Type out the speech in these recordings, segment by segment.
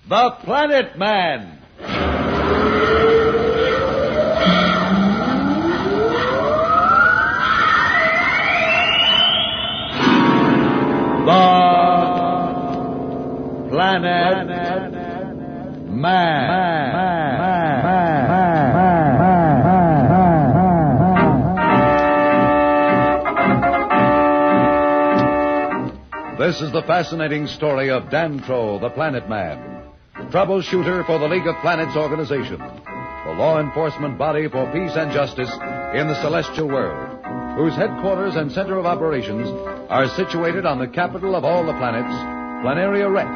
The Planet Man. The Planet Man. This is the fascinating story of Dantro The Planet Man, troubleshooter for the League of Planets organization, the law enforcement body for peace and justice in the celestial world, whose headquarters and center of operations are situated on the capital of all the planets, Planteria Rex.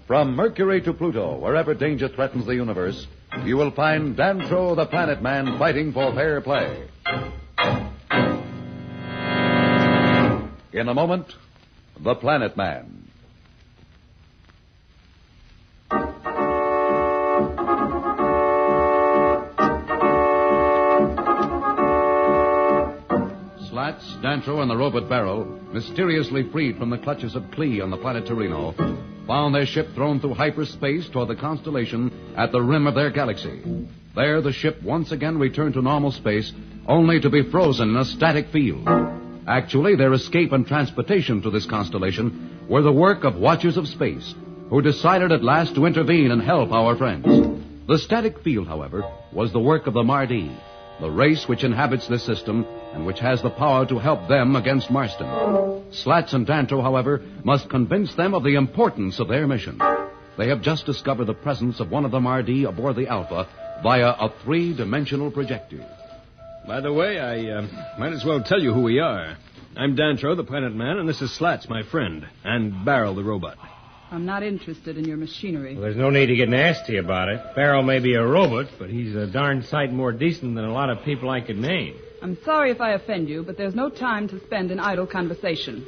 From Mercury to Pluto, wherever danger threatens the universe, you will find Dantro the Planet Man fighting for fair play. In a moment, The Planet Man. Slats, Dantro, and the robot Darrow, mysteriously freed from the clutches of Klee on the planet Torino, found their ship thrown through hyperspace toward the constellation at the rim of their galaxy. There, the ship once again returned to normal space, only to be frozen in a static field. Actually, their escape and transportation to this constellation were the work of Watchers of Space, who decided at last to intervene and help our friends. The static field, however, was the work of the Mardi, the race which inhabits this system and which has the power to help them against Marston. Slats and Dantro, however, must convince them of the importance of their mission. They have just discovered the presence of one of the Mardi aboard the Alpha via a three-dimensional projector. By the way, I might as well tell you who we are. I'm Dantro, the Planet Man, and this is Slats, my friend, and Darrow, the robot. I'm not interested in your machinery. Well, there's no need to get nasty about it. Darrow may be a robot, but he's a darn sight more decent than a lot of people I could name. I'm sorry if I offend you, but there's no time to spend in idle conversation.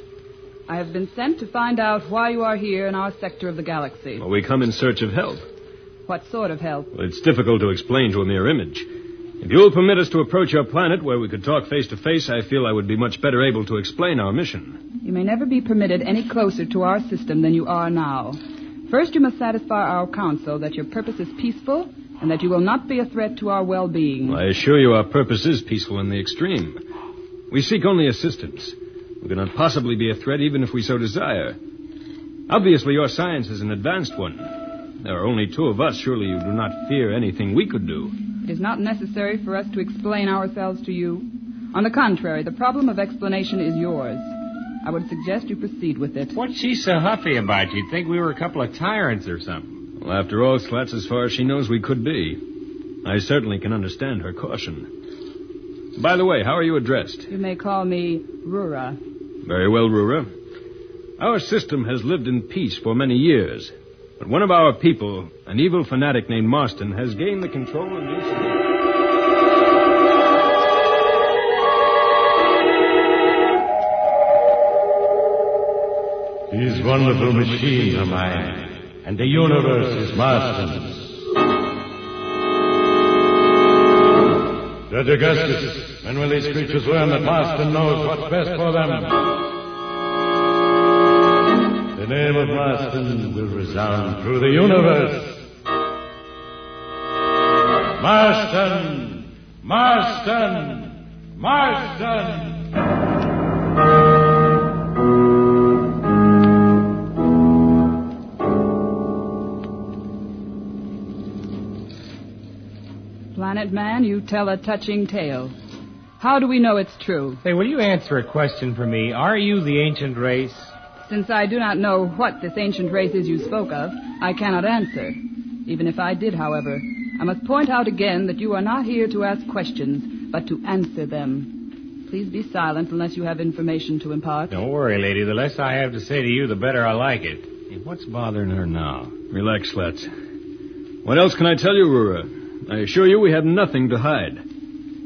I have been sent to find out why you are here in our sector of the galaxy. Well, we come in search of help. What sort of help? Well, it's difficult to explain to a mere image. If you will permit us to approach your planet where we could talk face to face, I feel I would be much better able to explain our mission. You may never be permitted any closer to our system than you are now. First, you must satisfy our council that your purpose is peaceful and that you will not be a threat to our well-being. Well, I assure you our purpose is peaceful in the extreme. We seek only assistance. We cannot possibly be a threat even if we so desire. Obviously, your science is an advanced one. There are only two of us. Surely you do not fear anything we could do. It is not necessary for us to explain ourselves to you. On the contrary, the problem of explanation is yours. I would suggest you proceed with it. What's she so huffy about? You'd think we were a couple of tyrants or something. Well, after all, Slats, as far as she knows, we could be. I certainly can understand her caution. By the way, how are you addressed? You may call me Rura. Very well, Rura. Our system has lived in peace for many years. But one of our people, an evil fanatic named Marston, has gained the control and use of These wonderful machines are mine, and the universe is Marston's. Judge Augustus, when will these creatures learn that Marston knows what's best for them? The name of Marston will resound through the universe. Marston! Marston! Marston! Planet Man, you tell a touching tale. How do we know it's true? Say, will you answer a question for me? Are you the ancient race? Since I do not know what this ancient race is you spoke of, I cannot answer. Even if I did, however, I must point out again that you are not here to ask questions, but to answer them. Please be silent unless you have information to impart. Don't worry, lady. The less I have to say to you, the better I like it. Hey, what's bothering her now? Relax, Slats. What else can I tell you, Rura? I assure you we have nothing to hide.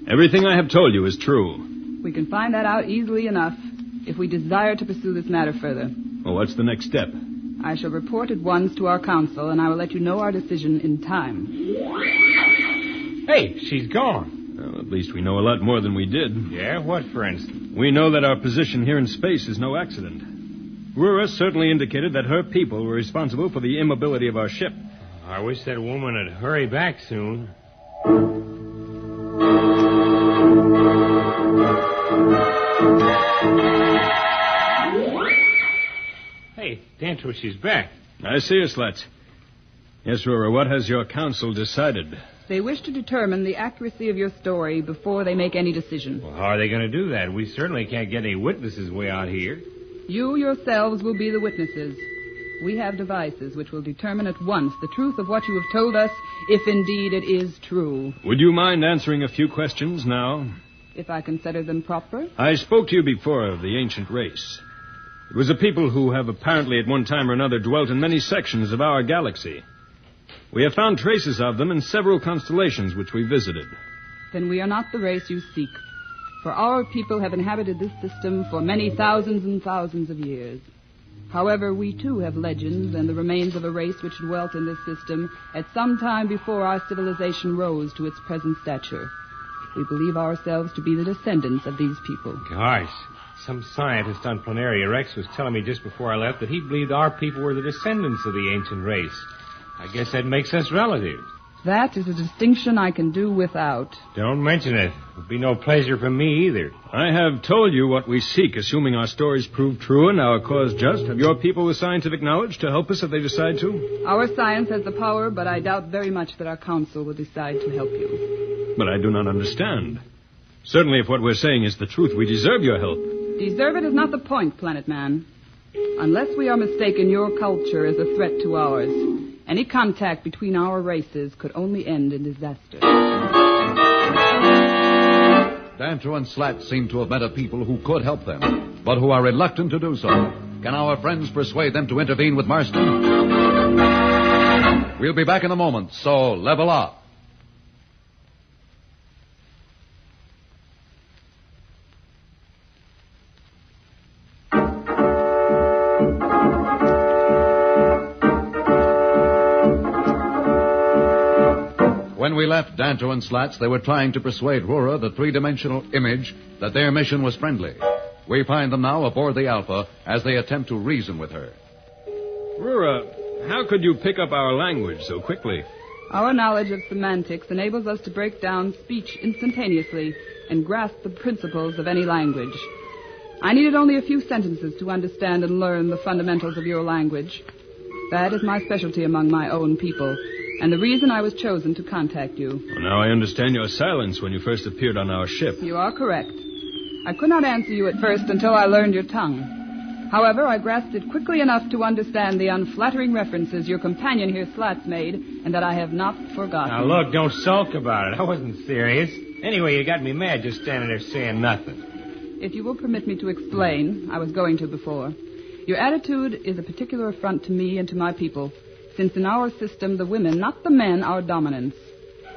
Everything I have told you is true. We can find that out easily enough if we desire to pursue this matter further. Well, what's the next step? I shall report at once to our council, and I will let you know our decision in time. Hey, she's gone. Well, at least we know a lot more than we did. Yeah? What, for instance? We know that our position here in space is no accident. Rura certainly indicated that her people were responsible for the immobility of our ship. I wish that woman would hurry back soon. Hey, Dantro, she's back. I see you, Slats. Yes, Rura, what has your council decided? They wish to determine the accuracy of your story before they make any decision. Well, how are they going to do that? We certainly can't get any witnesses way out here. You yourselves will be the witnesses. We have devices which will determine at once the truth of what you have told us, if indeed it is true. Would you mind answering a few questions now? If I consider them proper. I spoke to you before of the ancient race. It was a people who have apparently at one time or another dwelt in many sections of our galaxy. We have found traces of them in several constellations which we visited. Then we are not the race you seek. For our people have inhabited this system for many thousands and thousands of years. However, we too have legends and the remains of a race which dwelt in this system at some time before our civilization rose to its present stature. We believe ourselves to be the descendants of these people. Gosh, some scientist on Planteria Rex was telling me just before I left that he believed our people were the descendants of the ancient race. I guess that makes us relatives. That is a distinction I can do without. Don't mention it. It'll be no pleasure for me either. I have told you what we seek, assuming our stories prove true and our cause just. Have your people the scientific knowledge to help us if they decide to? Our science has the power, but I doubt very much that our council will decide to help you. But I do not understand. Certainly, if what we're saying is the truth, we deserve your help. Deserve it is not the point, Planet Man. Unless we are mistaken, your culture is a threat to ours. Any contact between our races could only end in disaster. Dantro and Slats seem to have met a people who could help them, but who are reluctant to do so. Can our friends persuade them to intervene with Marston? We'll be back in a moment, so level up. When we left Dantro and Slats, they were trying to persuade Rura, the three-dimensional image, that their mission was friendly. We find them now aboard the Alpha as they attempt to reason with her. Rura, how could you pick up our language so quickly? Our knowledge of semantics enables us to break down speech instantaneously and grasp the principles of any language. I needed only a few sentences to understand and learn the fundamentals of your language. That is my specialty among my own people, and the reason I was chosen to contact you. Well, now I understand your silence when you first appeared on our ship. You are correct. I could not answer you at first until I learned your tongue. However, I grasped it quickly enough to understand the unflattering references your companion here, Slats, made, and that I have not forgotten. Now, look, don't sulk about it. I wasn't serious. Anyway, you got me mad just standing there saying nothing. If you will permit me to explain, I was going to before. Your attitude is a particular affront to me and to my people, since in our system the women, not the men, are dominants.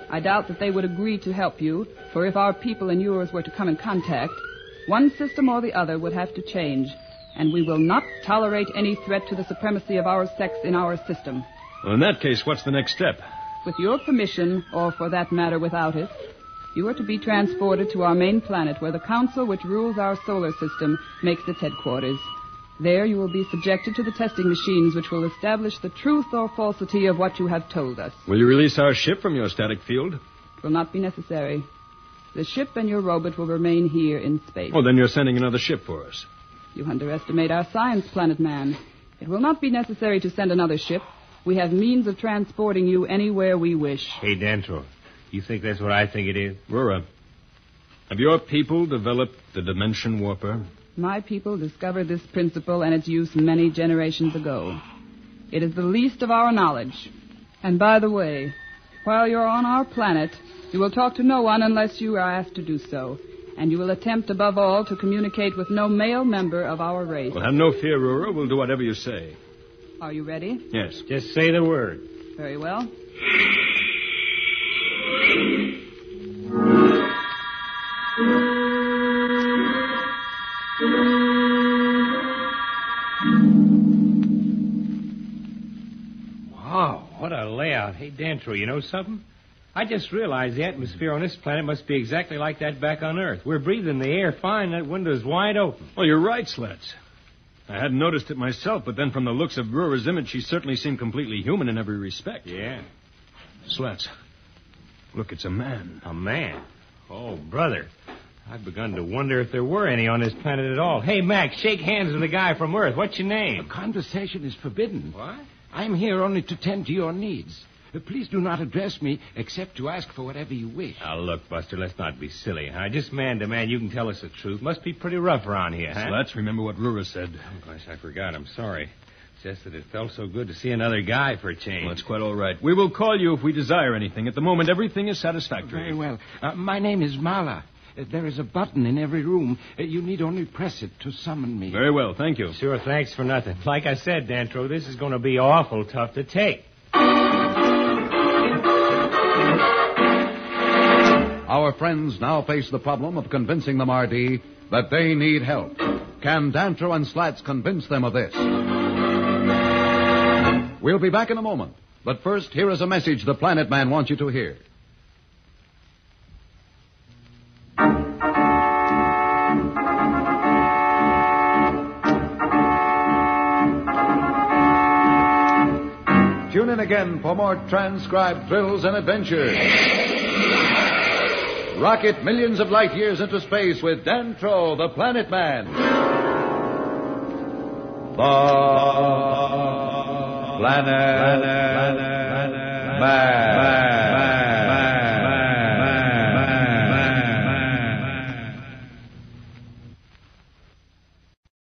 I doubt that they would agree to help you, for if our people and yours were to come in contact, one system or the other would have to change, and we will not tolerate any threat to the supremacy of our sex in our system. Well, in that case, what's the next step? With your permission, or for that matter without it, you are to be transported to our main planet where the council which rules our solar system makes its headquarters. There you will be subjected to the testing machines which will establish the truth or falsity of what you have told us. Will you release our ship from your static field? It will not be necessary. The ship and your robot will remain here in space. Oh, then you're sending another ship for us. You underestimate our science, Planet Man. It will not be necessary to send another ship. We have means of transporting you anywhere we wish. Hey, Dantro, you think that's what I think it is? Rura, have your people developed the dimension warper? My people discovered this principle and its use many generations ago. It is the least of our knowledge. And by the way, while you're on our planet, you will talk to no one unless you are asked to do so. And you will attempt, above all, to communicate with no male member of our race. Well, have no fear, Rura. We'll do whatever you say. Are you ready? Yes. Just say the word. Very well. Wow, what a layout. Hey, Dantro, you know something? I just realized the atmosphere on this planet must be exactly like that back on Earth. We're breathing the air fine. That window's wide open. Well, you're right, Slats. I hadn't noticed it myself, but then from the looks of Brewer's image, she certainly seemed completely human in every respect. Yeah. Slats, look, it's a man. A man? Oh, brother. I've begun to wonder if there were any on this planet at all. Hey, Mac, shake hands with the guy from Earth. What's your name? Conversation is forbidden. What? I'm here only to tend to your needs. Please do not address me except to ask for whatever you wish. Now, look, Buster, let's not be silly, huh? Just man to man, you can tell us the truth. Must be pretty rough around here, huh? Slats, remember what Brewer said. Oh, gosh, I forgot. I'm sorry. Just that it felt so good to see another guy for a change. Well, that's quite all right. We will call you if we desire anything. At the moment, everything is satisfactory. Very well. My name is Mala. There is a button in every room. You need only press it to summon me. Very well, thank you. Sure, thanks for nothing. Like I said, Dantro, this is going to be awful tough to take. Our friends now face the problem of convincing the Mardi that they need help. Can Dantro and Slats convince them of this? We'll be back in a moment. But first, here is a message the Planet Man wants you to hear. Tune in again for more transcribed thrills and adventures. Rocket millions of light years into space with Dantro the Planet Man. The Planet Man.